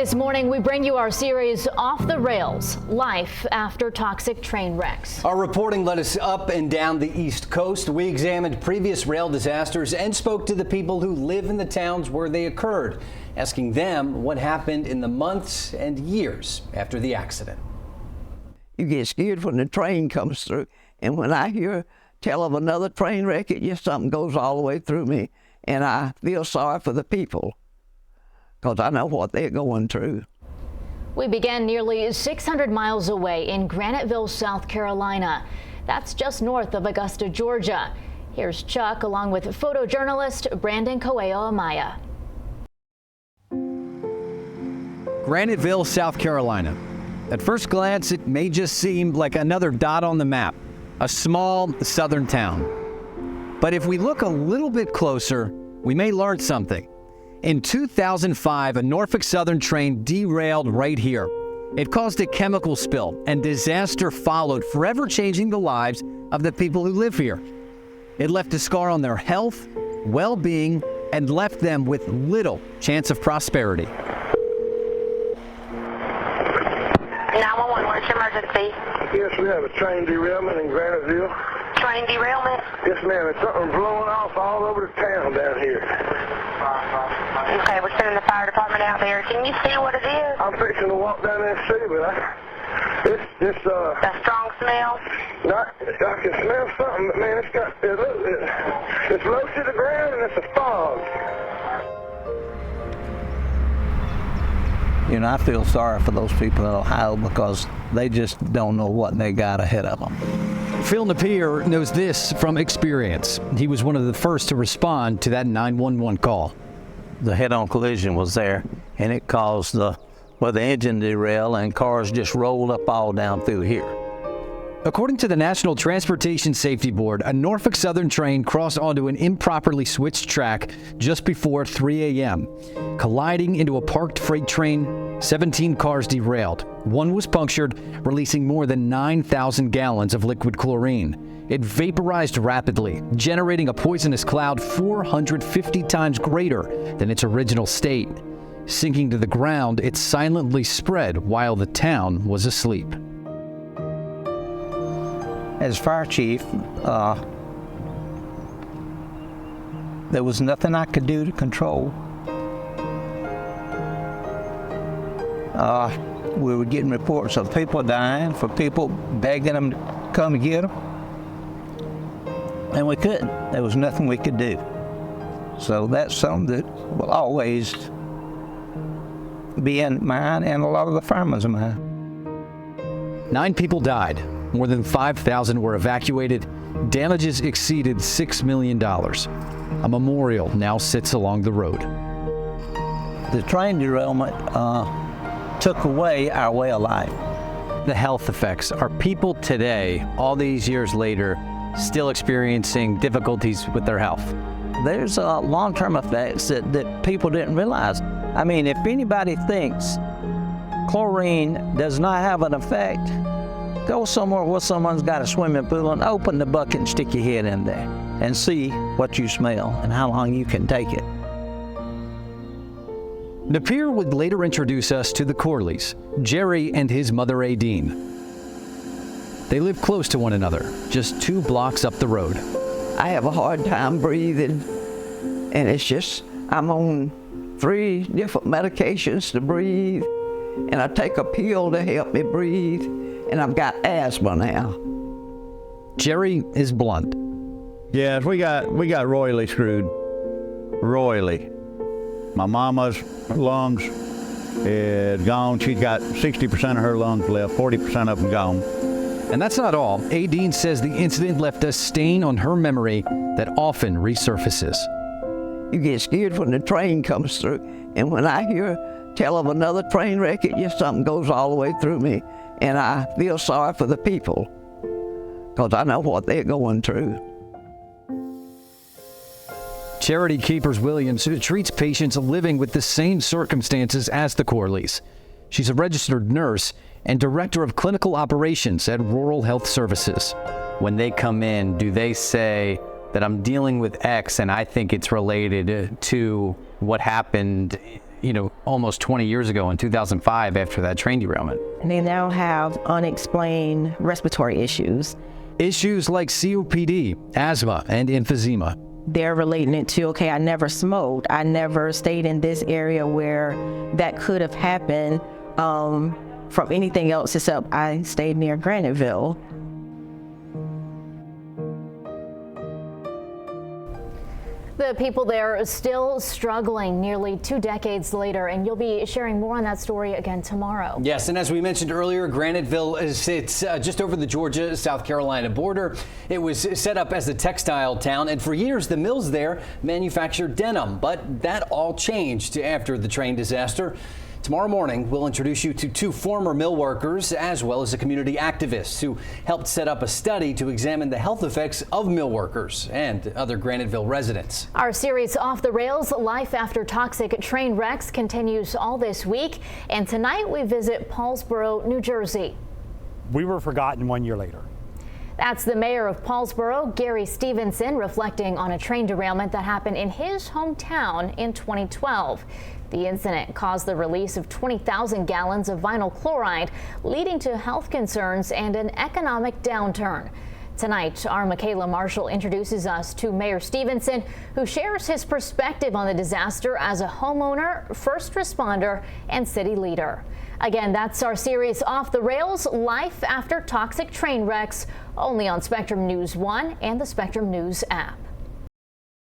This morning, we bring you our series, Off the Rails, Life After Toxic Train Wrecks. Our reporting led us up and down the East Coast. We examined previous rail disasters and spoke to the people who live in the towns where they occurred, asking them what happened in the months and years after the accident. You get scared when the train comes through, and when I hear tell of another train wreck, it just something goes all the way through me, and I feel sorry for the people, because I know what they're going through. We began nearly 600 miles away in Graniteville, South Carolina. That's just north of Augusta, Georgia. Here's Chuck along with photojournalist Brandon Coelho Amaya. Graniteville, South Carolina. At first glance, it may just seem like another dot on the map, a small southern town. But if we look a little bit closer, we may learn something. In 2005, a Norfolk Southern train derailed right here. It caused a chemical spill, and disaster followed, forever changing the lives of the people who live here. It left a scar on their health, well-being, and left them with little chance of prosperity. 911, what's your emergency? Yes, we have a train derailment in Graniteville. Train derailment? Yes, ma'am. It's something blowing off all over the town down here. Okay, we're sending the fire department out there. Can you see what it is? I'm fixing to walk down there and see, but it's A strong smell? I can smell something, but man, it's low to the ground and it's a fog. You know, I feel sorry for those people in Ohio because they just don't know what they got ahead of them. Phil Napier knows this from experience. He was one of the first to respond to that 911 call. The head-on collision was there, and it caused the engine derailed and cars just rolled up all down through here. According to the National Transportation Safety Board, a Norfolk Southern train crossed onto an improperly switched track just before 3 a.m. Colliding into a parked freight train, 17 cars derailed. One was punctured, releasing more than 9,000 gallons of liquid chlorine. It vaporized rapidly, generating a poisonous cloud 450 times greater than its original state. Sinking to the ground, it silently spread while the town was asleep. As fire chief, there was nothing I could do to control. We were getting reports of people dying, for people begging them to come get them. And we couldn't. There was nothing we could do. So that's something that will always be in mine and a lot of the firemen's mind. 9 people died. More than 5,000 were evacuated. Damages exceeded $6 million. A memorial now sits along the road. The train derailment took away our way of life. The health effects. Are people today, all these years later, still experiencing difficulties with their health? There's long-term effects that people didn't realize. I mean, if anybody thinks chlorine does not have an effect, go somewhere where someone's got a swimming pool and open the bucket and stick your head in there and see what you smell and how long you can take it. Napier would later introduce us to the Corleys, Jerry and his mother Aideen. They live close to one another, just 2 blocks up the road. I have a hard time breathing, and it's just, I'm on 3 different medications to breathe, and I take a pill to help me breathe, and I've got asthma now. Jerry is blunt. Yes, we got royally screwed. Royally. My mama's lungs is gone. She's got 60% of her lungs left, 40% of them gone. And that's not all. Aideen says the incident left a stain on her memory that often resurfaces. You get scared when the train comes through, and when I hear tell of another train wreck, it just something goes all the way through me, and I feel sorry for the people, because I know what they're going through. Charity Keepers Williams treats patients living with the same circumstances as the Corleys. She's a registered nurse and director of clinical operations at Rural Health Services. When they come in, do they say that I'm dealing with X and I think it's related to what happened almost 20 years ago in 2005 after that train derailment. And they now have unexplained respiratory issues. Issues like COPD, asthma, and emphysema. They're relating it to, okay, I never smoked. I never stayed in this area where that could have happened from anything else except I stayed near Graniteville. The people there are still struggling nearly 2 decades later, and you'll be sharing more on that story again tomorrow. Yes, and as we mentioned earlier, Graniteville sits just over the Georgia-South Carolina border. It was set up as a textile town, and for years the mills there manufactured denim, but that all changed after the train disaster. Tomorrow morning, we'll introduce you to 2 former mill workers as well as a community activist who helped set up a study to examine the health effects of mill workers and other Graniteville residents. Our series Off the Rails, Life After Toxic Train Wrecks, continues all this week. And tonight we visit Paulsboro, New Jersey. We were forgotten 1 year later. That's the mayor of Paulsboro, Gary Stevenson, reflecting on a train derailment that happened in his hometown in 2012. The incident caused the release of 20,000 gallons of vinyl chloride, leading to health concerns and an economic downturn. Tonight, our Michaela Marshall introduces us to Mayor Stevenson, who shares his perspective on the disaster as a homeowner, first responder, and city leader. Again, that's our series Off the Rails, Life After Toxic Train Wrecks, only on Spectrum News 1 and the Spectrum News app.